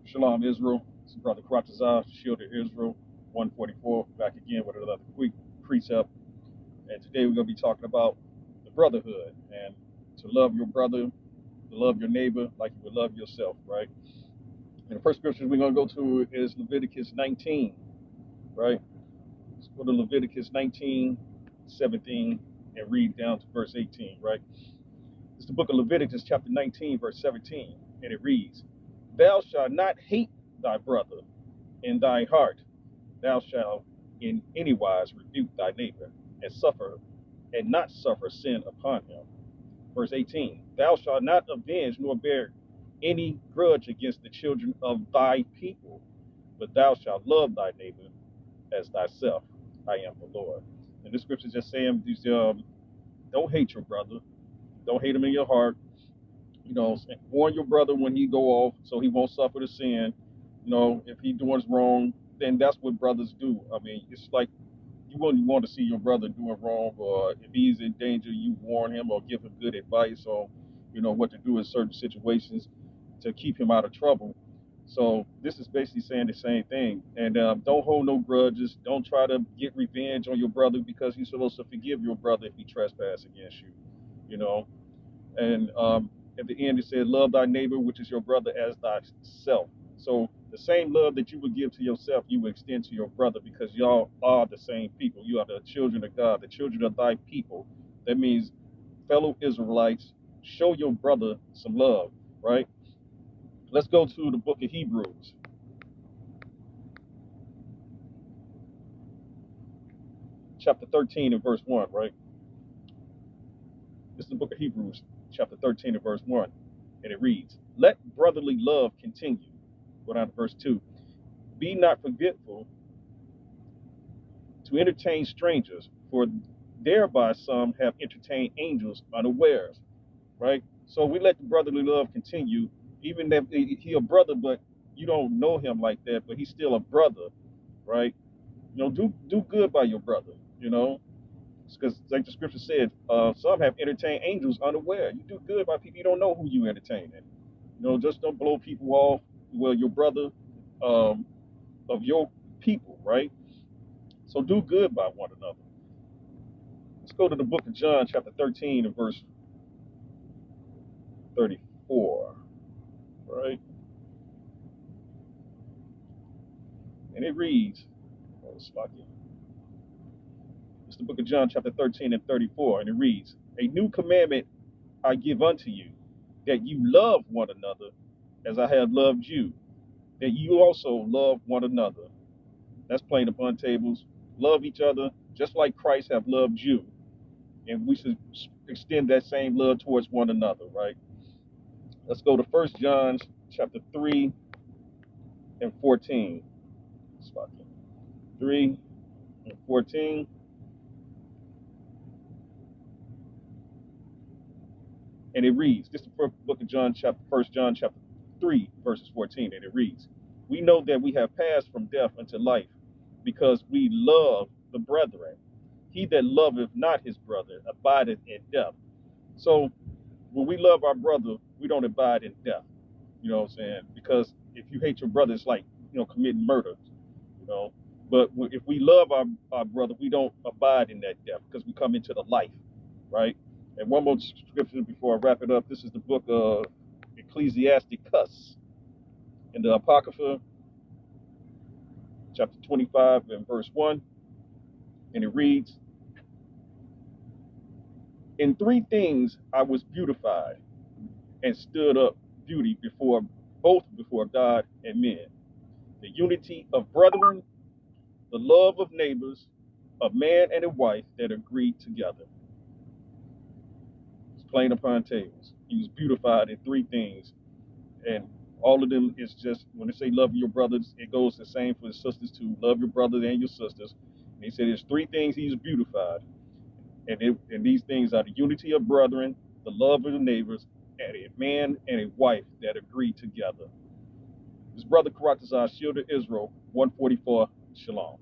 Shalom, Israel. It's Brother Kratazar, Shield of Israel, 144, back again with another quick precept. And today we're going to be talking about the brotherhood and to love your brother, to love your neighbor like you would love yourself, right? And the first scripture we're going to go to is Leviticus 19, right? Let's go to Leviticus 19, 17, and read down to verse 18, right? It's the book of Leviticus, chapter 19, verse 17, and it reads, "Thou shalt not hate thy brother in thy heart. Thou shalt in any wise rebuke thy neighbor, and not suffer sin upon him." Verse 18, "Thou shalt not avenge nor bear any grudge against the children of thy people, but thou shalt love thy neighbor as thyself. I am the Lord." And this scripture is just saying, don't hate your brother. Don't hate him in your heart. Warn your brother when he go off so he won't suffer the sin. If he doing wrong, then that's what brothers do. I mean, it's like you wouldn't want to see your brother doing wrong, or if he's in danger, you warn him or give him good advice on, what to do in certain situations to keep him out of trouble. So this is basically saying the same thing. And don't hold no grudges. Don't try to get revenge on your brother, because you're supposed to forgive your brother if he trespass against you. You know, and at the end it said, "Love thy neighbor, which is your brother, as thyself." So the same love that you would give to yourself, you would extend to your brother, because y'all are the same people. You are the children of God, the children of thy people. That means, fellow Israelites, show your brother some love, right? Let's go to the book of Hebrews, chapter 13 and verse 1, right? This is the book of Hebrews, chapter 13 and verse 1. And it reads, "Let brotherly love continue." Go down to verse 2. "Be not forgetful to entertain strangers, for thereby some have entertained angels unawares." Right? So we let the brotherly love continue, even if he a brother, but you don't know him like that, but he's still a brother, right? Do good by your brother, because like the scripture said, some have entertained angels unaware. You do good by people you don't know who you entertaining. Just don't blow people off. Well, your brother, of your people, right? So do good by one another. Let's go to the book of John, chapter 13, and verse 34, right? And it reads, it's the book of John, chapter 13 and 34, and it reads, "A new commandment I give unto you, that you love one another as I have loved you, that you also love one another." That's plain upon tables. Love each other just like Christ have loved you. And we should extend that same love towards one another, right? Let's go to 1 John chapter 3 and 14. 3 and 14. And it reads, this is the book of John, 1 John chapter 3, verses 14. And it reads, "We know that we have passed from death unto life, because we love the brethren. He that loveth not his brother abideth in death." So when we love our brother, we don't abide in death. You know what I'm saying? Because if you hate your brother, it's like, committing murder. You know, but if we love our brother, we don't abide in that death, because we come into the life, right? And one more scripture before I wrap it up. This is the book of Ecclesiasticus in the Apocrypha, chapter 25 and verse 1. And it reads, "In three things I was beautified, and stood up beauty before God and men: the unity of brethren, the love of neighbors, a man and a wife that agree together." It's plain upon tables. He was beautified in three things. And all of them is just, when they say love your brothers, it goes the same for the sisters too. Love your brothers and your sisters. And he said there's three things he's beautified. And these things are the unity of brethren, the love of the neighbors, and a man and a wife that agree together. This brother Karatazar, Shield of Israel, 144, Shalom.